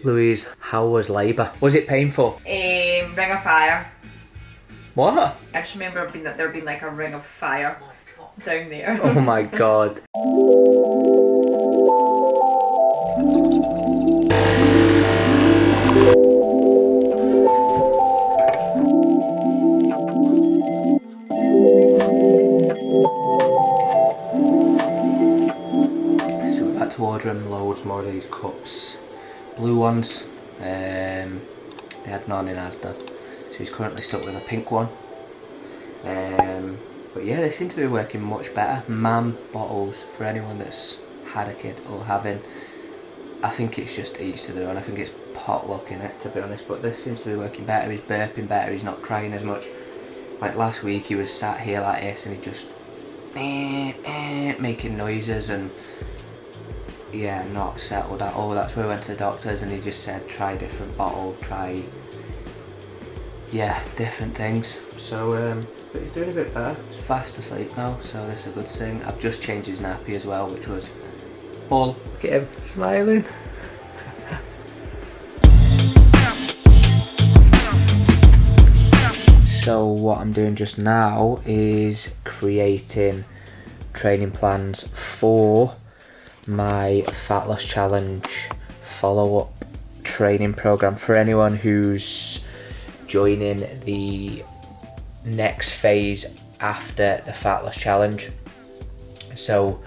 Louise, how was labour? Was it painful? Ring of fire. What? I just remember there being like a ring of fire down there. Oh my god. So we've had to order him loads more of these cups. Blue ones. They had none in Asda. So he's currently stuck with a pink one. But yeah, they seem to be working much better. MAM bottles, for anyone that's had a kid or having, I think it's just each to their own. I think it's potluck in it, to be honest, but this seems to be working better. He's burping better, he's not crying as much. Like last week he was sat here like this and he just making noises and yeah, not settled at all. That's why we went to the doctors and he just said try a different bottle, try different things. So but he's doing a bit better. He's fast asleep now, so that's a good thing. I've just changed his nappy as well, which was all. Look at him smiling. So what I'm doing just now is creating training plans for my Fat Loss Challenge follow-up training program for anyone who's joining the next phase after the Fat Loss Challenge. So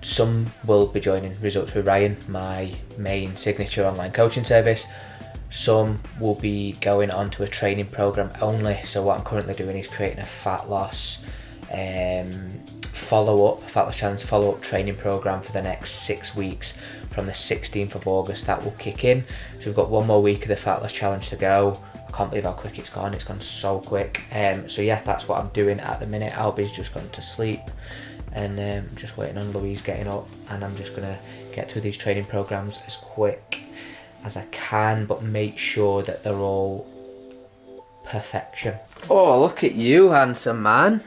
some will be joining Results with Ryan, my main signature online coaching service. Some will be going on to a training program only. So what I'm currently doing is creating a fat loss Fat Loss Challenge follow-up training program for the next 6 weeks from the 16th of August. That will kick in. So we've got 1 more week of the Fat Loss Challenge to go. I can't believe how quick it's gone so quick. So yeah, that's what I'm doing at the minute. Albie's just gone to sleep and just waiting on Louise getting up, and I'm just gonna get through these training programs as quick as I can, but make sure that they're all perfection. Oh, look at you, handsome man.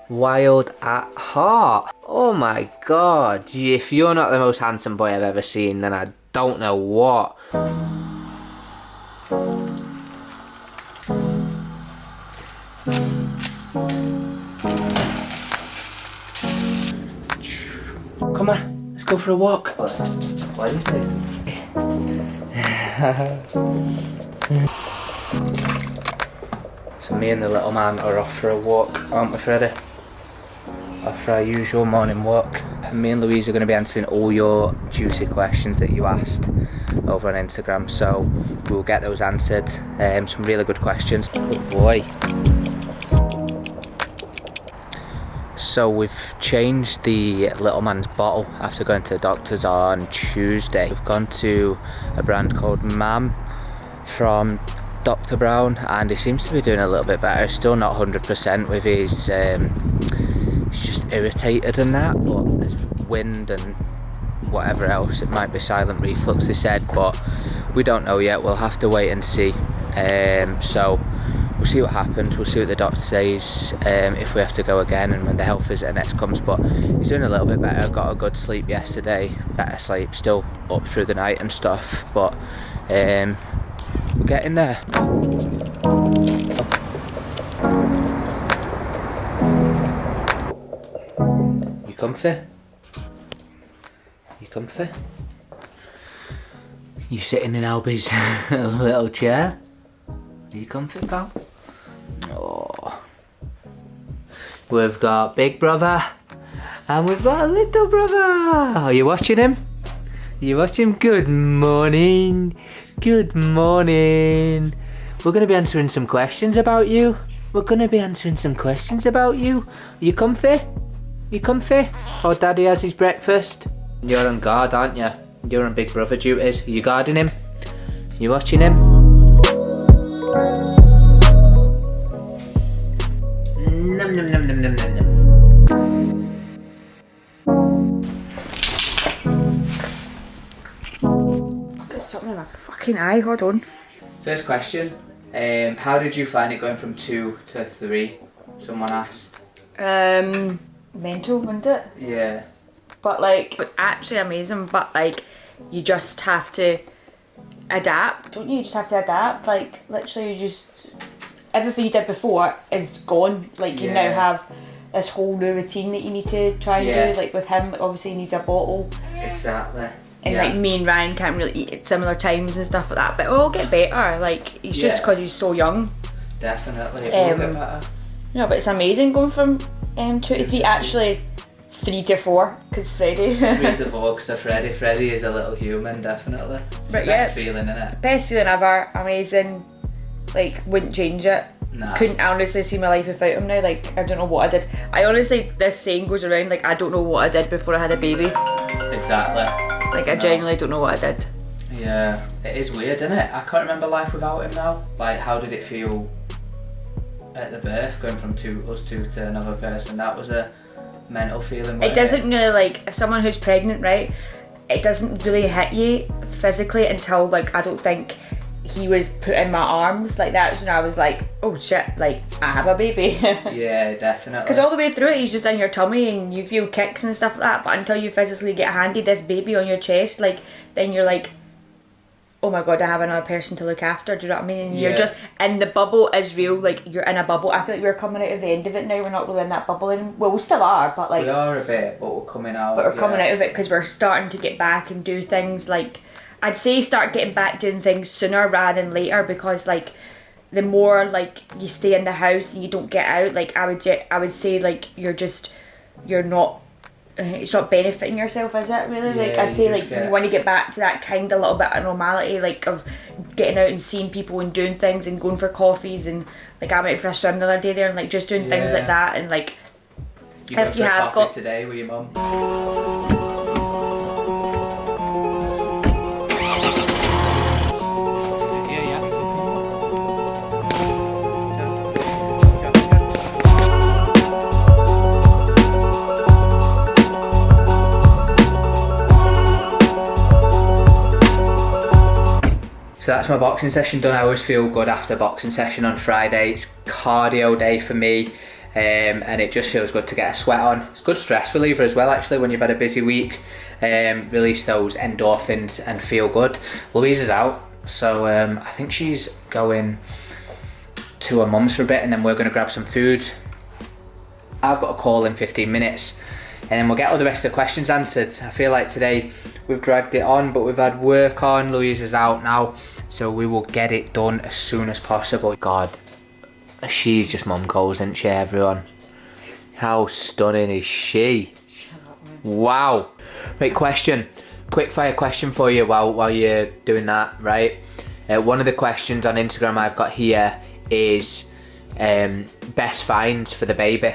Wild at heart. Oh my god, if you're not the most handsome boy I've ever seen, then I don't know what. Come on, let's go for a walk. What is it? So me and the little man are off for a walk, aren't we, Freddie? Off for our usual morning walk. And me and Louise are going to be answering all your juicy questions that you asked over on Instagram. So we'll get those answered. Some really good questions. Good boy. So we've changed the little man's bottle after going to the doctors on Tuesday. We've gone to a brand called MAM from Dr. Brown, and he seems to be doing a little bit better. Still not 100% with his, he's just irritated and that, but there's wind and whatever else. It might be silent reflux, they said, but we don't know yet. We'll have to wait and see. So we'll see what happens. We'll see what the doctor says, if we have to go again and when the health visitor next comes. But he's doing a little bit better. Got a good sleep yesterday, better sleep, still up through the night and stuff, but we're getting there. You comfy? You comfy? You sitting in Albie's little chair? Are you comfy, pal? Oh. We've got Big Brother and we've got a Little Brother. Are you watching him? You watch him? Good morning. Good morning. We're going to be answering some questions about you. Are you comfy? You comfy? Oh, Daddy has his breakfast. You're on guard, aren't you? You're on Big Brother duties. Are you guarding him? You watching him? Nom nom nom nom nom nom nom. Got something in my fucking eye, hold on. First question. How did you find it going from 2 to 3? Someone asked. Mental, wasn't it? Yeah. But like, it was actually amazing, but like, you just have to adapt, don't you? You just have to adapt. Like, literally, you just... Everything you did before is gone. Like, you now have this whole new routine that you need to try and do. Like, with him, obviously, he needs a bottle. Exactly. And, like, me and Ryan can't really eat at similar times and stuff like that. But it'll get better. Like, it's just because he's so young. Definitely, it will get better. No, but it's amazing going from 2 to 3. Actually, 3 to 4, because Freddie. 3 to 4, because Freddie. Freddie is a little human, definitely. It's the best feeling, innit? Best feeling ever. Amazing. Like, wouldn't change it. Nah. Couldn't honestly see my life without him now. Like, I don't know what I did. I honestly, this saying goes around, like, I don't know what I did before I had a baby. Exactly. Like, I genuinely don't know what I did. Yeah, it is weird, isn't it? I can't remember life without him now. Like, how did it feel at the birth, going from us two to another person? That was a mental feeling. It doesn't really, like, if someone who's pregnant, right, it doesn't really hit you physically until, like, I don't think he was put in my arms. Like, that's when I was like, oh shit, like, I have a baby. Yeah, definitely. Because all the way through it, he's just in your tummy and you feel kicks and stuff like that, but until you physically get handed this baby on your chest, like, then you're like, oh my god, I have another person to look after, do you know what I mean? And you're just, and the bubble is real, like, you're in a bubble. I feel like we're coming out of the end of it now, we're not really in that bubble anymore. Well, we still are, but like... We are a bit, but we're coming out. But we're coming out of it because we're starting to get back and do things, like, I'd say start getting back doing things sooner rather than later, because, like, the more, like, you stay in the house and you don't get out, like, I would say, like, you're not, it's not benefiting yourself, is it, really? Like, I'd say, like, you want to get back to that kind of little bit of normality, like, of getting out and seeing people and doing things and going for coffees, and, like, I went for a swim the other day there and, like, just doing things like that, and, like, if you have got today with your mum. So that's my boxing session done. I always feel good after boxing session on Friday. It's cardio day for me, and it just feels good to get a sweat on. It's good stress reliever as well, actually, when you've had a busy week. Release those endorphins and feel good. Louise is out, so I think she's going to her mum's for a bit, and then we're going to grab some food. I've got a call in 15 minutes, and then we'll get all the rest of the questions answered. I feel like today we've dragged it on, but we've had work on. Louise is out now, so we will get it done as soon as possible. God, she's just mum goals, isn't she, everyone? How stunning is she? Wow. Right, question. Quick fire question for you while you're doing that, right? One of the questions on Instagram I've got here is best finds for the baby.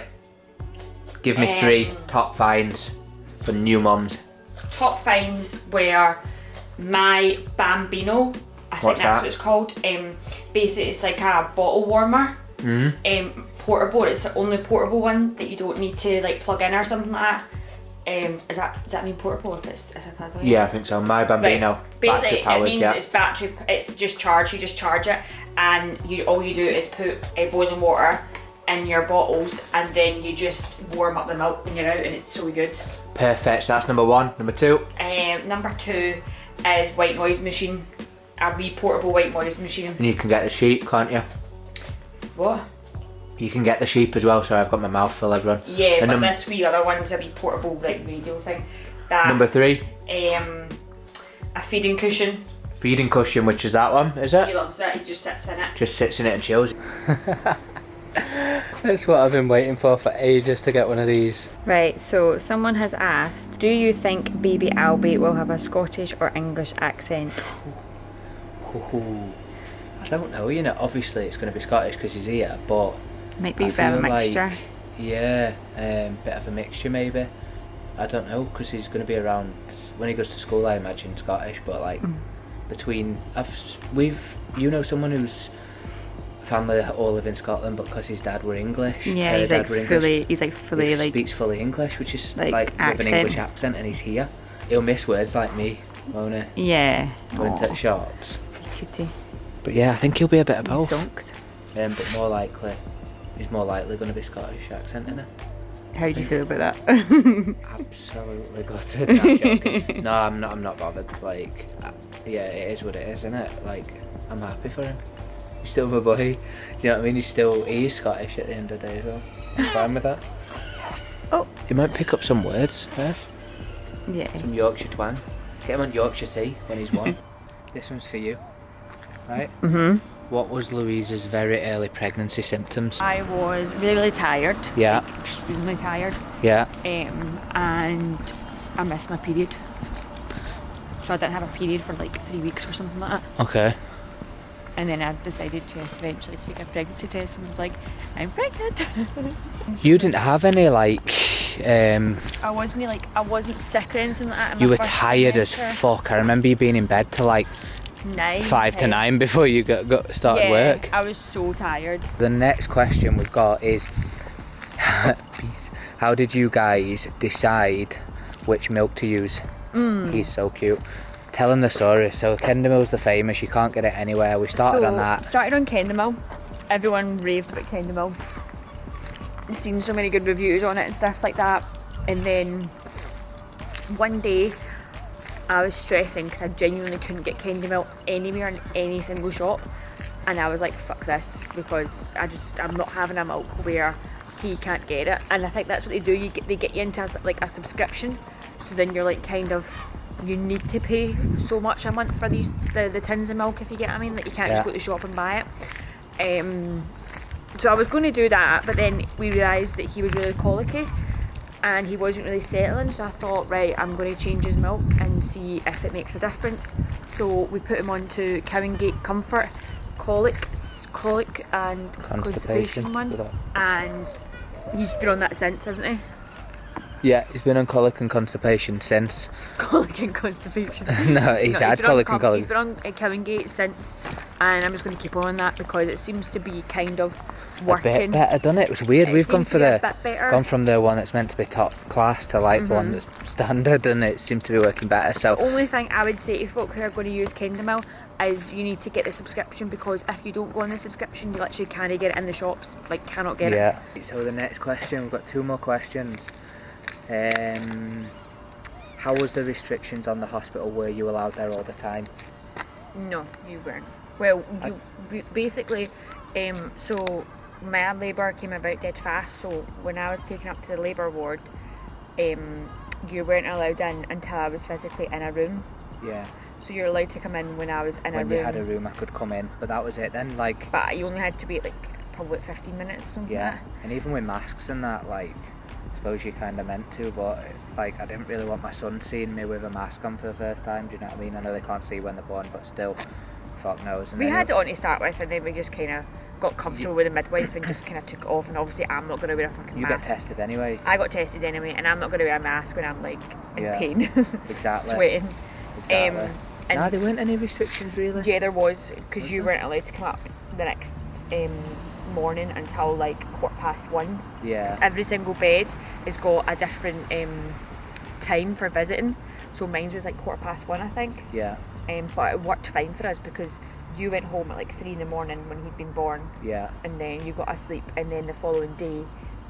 Give me 3 top finds for new mums. Top finds were my Bambino. I think that's what it's called. Basically, it's like a bottle warmer. Portable. It's the only portable one that you don't need to, like, plug in or something like that. Does that mean portable if it's a puzzle? Yeah, I think so. My Bambino. Right. Basically, it means it's battery. It's just charged. You just charge it, and all you do is put boiling water in your bottles, and then you just warm up the milk when you're out, and it's so good. Perfect. So that's number 1. Number 2. Number 2 is white noise machine. A wee portable white noise machine. And you can get the sheep, can't you? What? You can get the sheep as well. Sorry, I've got my mouth full, everyone. Yeah, and but this wee other one's a wee portable, like, radio thing. That. Number 3. A feeding cushion. Feeding cushion, which is that one, is it? He loves it. He just sits in it. Just sits in it and chills. That's what I've been waiting for ages, to get one of these. Right, so someone has asked, do you think baby Albeit will have a Scottish or English accent? I don't know, you know, obviously it's going to be Scottish because he's here, but might be a bit of a mixture. Like, yeah, bit of a mixture maybe. I don't know, because he's going to be around, when he goes to school I imagine Scottish, but like between, you know someone whose family all live in Scotland, but because his dad were English. Yeah, he's like fully like speaks fully English, which is like with an English accent, and he's here. He'll miss words like me, won't he? Yeah. Going to the shops. Cutie. But yeah, I think he'll be a bit of both. But he's more likely going to be Scottish accent, isn't he? How do you feel about that? Absolutely gutted. No, I'm joking. No, I'm not bothered. Like, yeah, it is what it is, isn't it? Like, I'm happy for him. He's still my boy. Do you know what I mean? He's Scottish at the end of the day as well. I'm fine with that. Oh. He might pick up some words there. Yeah. Some Yorkshire twang. Get him on Yorkshire tea when he's one. This one's for you. Right? Mhm. What was Louise's very early pregnancy symptoms? I was really, really tired. Yeah. Like, extremely tired. Yeah. And I missed my period. So I didn't have a period for like 3 weeks or something like that. Okay. And then I decided to eventually take a pregnancy test and was like, I'm pregnant. You didn't have any like I wasn't sick or anything like that. in you my were first tired as trimester. fuck. I remember you being in bed till like 5 to 9 before you started work. I was so tired. The next question we've got is peace. How did you guys decide which milk to use? He's so cute. Tell him the story. So Kendamil's the famous, you can't get it anywhere. We started on that. Started on Kendamil. Everyone raved about Kendamil. Seen so many good reviews on it and stuff like that. And then one day I was stressing because I genuinely couldn't get Kendamil anywhere in any single shop. And I was like, fuck this, because I'm not having a milk where he can't get it. And I think that's what they do. They get you into like a subscription. So then you're like kind of, you need to pay so much a month for the tins of milk, if you get what I mean. Like you can't just go to the shop and buy it. So I was going to do that, but then we realised that he was really colicky and he wasn't really settling, so I thought, right, I'm going to change his milk and see if it makes a difference. So we put him on to Cowingate Comfort colic and constipation one, and he's been on that since, hasn't he? Yeah, he's been on colic and constipation since. Colic and constipation. No, he's had colic and colic. He's been on Cowingate since, and I'm just going to keep on that because it seems to be kind of working. A bit better, doesn't it? It was weird. We've gone from the one that's meant to be top class to like the one that's standard, and it seems to be working better. So the only thing I would say to folk who are going to use Kendamil is you need to get the subscription, because if you don't go on the subscription, you literally can't get it in the shops. Like, cannot get it. Yeah. So the next question, we've got 2 more questions. How was the restrictions on the hospital? Were you allowed there all the time? No, you weren't. Well, basically, so my labour came about dead fast, so when I was taken up to the labour ward, you weren't allowed in until I was physically in a room. Yeah. So you're allowed to come in when I was in a room. When you had a room, I could come in, but that was it then, like... But you only had to wait, like, probably 15 minutes or something like that. And even with masks and that, like... I suppose you kind of meant to, but like I didn't really want my son seeing me with a mask on for the first time. Do you know what I mean? I know they can't see when they're born, but still, fuck knows. We had it on to start with, and then we just kind of got comfortable with the midwife and just kind of took it off. And obviously, I'm not going to wear a fucking mask. You get tested anyway. I got tested anyway, and I'm not going to wear a mask when I'm like in pain, exactly, sweating. Exactly. No, there weren't any restrictions really. Yeah, there was, because you weren't allowed to come up the next morning until like 1:15. Yeah. Every single bed has got a different time for visiting. So mine was like 1:15, I think. Yeah. But it worked fine for us because you went home at like 3 in the morning when he'd been born. Yeah. And then you got asleep, and then the following day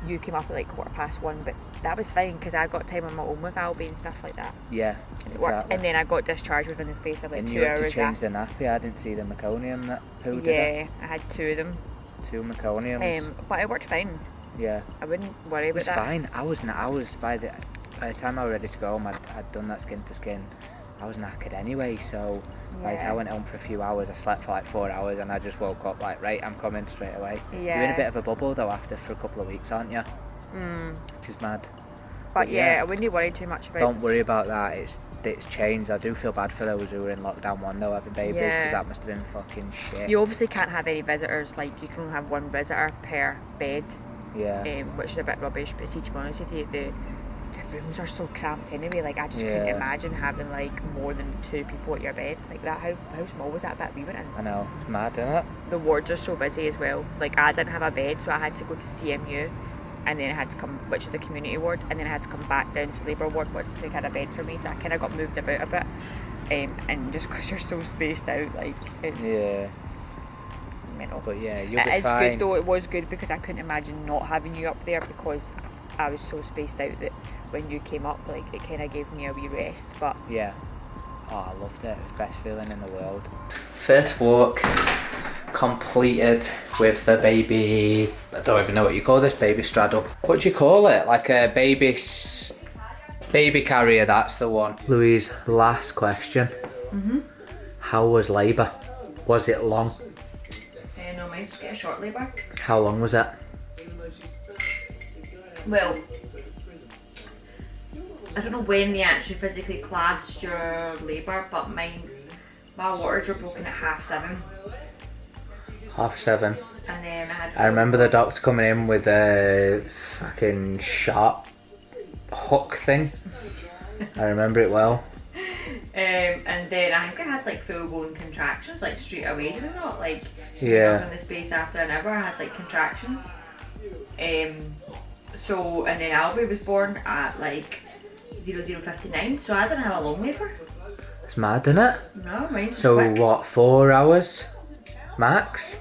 you came up at like 1:15. But that was fine because I got time on my own with Albie and stuff like that. Yeah. And it worked. And then I got discharged within the space of like 2 hours. And you had to change the nappy. I didn't see the meconium poo, did I? Yeah, I had 2 of them. 2 meconiums. But it worked fine. Yeah. I wouldn't worry about that. It was fine. I was by the time I was ready to go home, I'd done that skin to skin. I was knackered anyway, so like I went home for a few hours. I slept for like 4 hours, and I just woke up like, right, I'm coming straight away. Yeah. You're in a bit of a bubble though for a couple of weeks, aren't you? Which is mad. But yeah, I wouldn't worry too much about it. Don't worry about that. It's changed. I do feel bad for those who were in lockdown 1 though, having babies, because that must have been fucking shit. You obviously can't have any visitors. Like, you can only have 1 visitor per bed. Yeah. Which is a bit rubbish. But see, to be honest with you, the rooms are so cramped anyway. Like, I just couldn't imagine having like more than 2 people at your bed like that. How small was that bed we went in? I know, it's mad, isn't it? The wards are so busy as well. Like, I didn't have a bed, so I had to go to CMU, and then I had to come, which is the community ward, and then I had to come back down to labour ward, which they had a bed for me, so I kind of got moved about a bit. And just because you're so spaced out, like, it's mental. But yeah, you'll be fine. It is good though. It was good because I couldn't imagine not having you up there, because I was so spaced out that when you came up, like, it kind of gave me a wee rest. But yeah. Oh, I loved it. It was the best feeling in the world. First walk completed with the baby. I don't even know what you call this, baby straddle. What do you call it? Like a baby carrier. That's the one. Louise, last question. How was labour? Was it long? no, mine was a short labour. How long was it? Well, I don't know when they actually physically classed your labour, but my waters were broken at 7:30. 7:30. And then I remember the doctor coming in with a fucking sharp hook thing. I remember it well. And then I think I had like full blown contractions, like straight away, did I not? Like, yeah. In the space after an hour, I had like contractions. So, and then Albie was born at like 00:59, so I didn't have a long labour. It's mad, isn't it? No, mine was so quick. What, 4 hours max?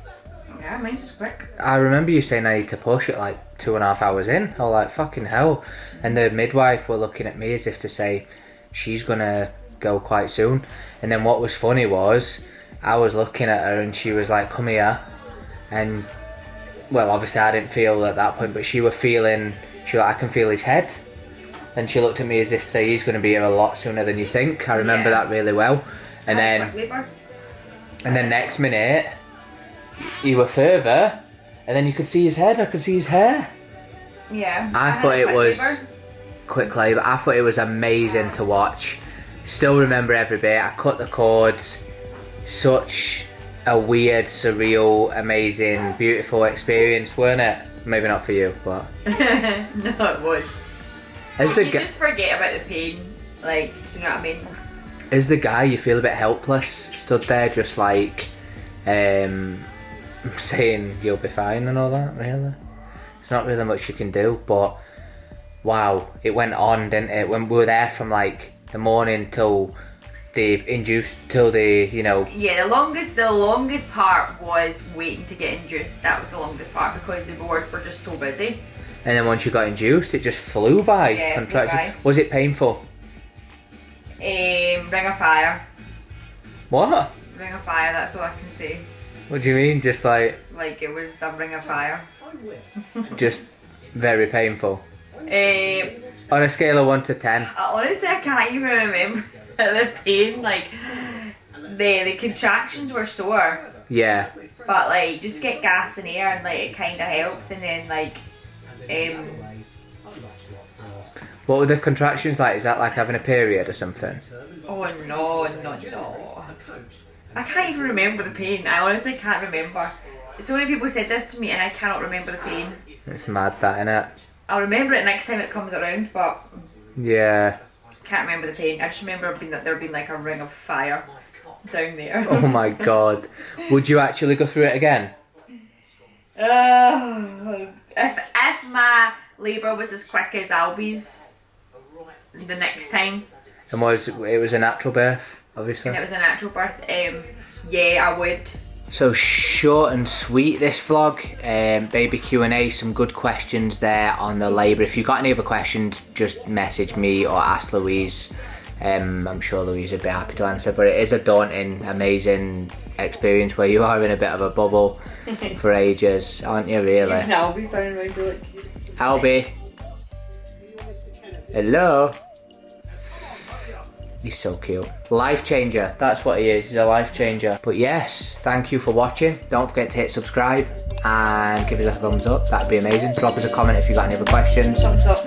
Yeah, mine was quick. I remember you saying I need to push it like 2.5 hours in. I was like, fucking hell. And the midwife were looking at me as if to say, she's gonna go quite soon. And then what was funny was, I was looking at her and she was like, come here. And, well, obviously I didn't feel at that point, but she was feeling, she was like, I can feel his head. And she looked at me as if to say, he's going to be here a lot sooner than you think. I remember that really well. And then next minute, you were further, and then you could see his head, I could see his hair. Yeah. I thought it was quick labour. I thought it was amazing to watch. Still remember every bit. I cut the cords. Such a weird, surreal, amazing, beautiful experience, weren't it? Maybe not for you, but... No, it was. You just forget about the pain, like, do you know what I mean? As the guy, you feel a bit helpless, stood there just like, saying you'll be fine and all that, really. There's not really much you can do, but wow, it went on, didn't it? When we were there from like the morning till the induced, till the, you know... Yeah, the longest part was waiting to get induced. That was the longest part because the wards were just so busy. And then once you got induced, it just flew by. Yeah, contraction. Flew by. Was it painful? Ring of fire. What? Ring of fire, that's all I can say. What do you mean? Just like... Like it was the ring of fire. Just very painful? On a scale of 1 to 10? Honestly, I can't even remember the pain. Like, the contractions were sore. Yeah. But like, just get gas and air and like it kind of helps. And then like... What were the contractions like? Is that like having a period or something? Oh no. I can't even remember the pain. I honestly can't remember. So many people said this to me and I cannot remember the pain. It's mad that, innit? I'll remember it next time it comes around, but... Yeah. Can't remember the pain. I just remember there being like a ring of fire down there. Oh my god. Would you actually go through it again? If my labour was as quick as Albie's the next time. And it was a natural birth, obviously? And it was a natural birth, yeah, I would. So short and sweet this vlog, baby Q&A, some good questions there on the labour. If you've got any other questions, just message me or ask Louise. I'm sure Louise would be happy to answer, but it is a daunting, amazing experience where you are in a bit of a bubble for ages, aren't you, really? Albie's sounding right to it. Albie. Hello. He's so cute. Life changer. That's what he is. He's a life changer. But yes, thank you for watching. Don't forget to hit subscribe and give us a thumbs up. That'd be amazing. Drop us a comment if you've got any other questions. Thumbs up.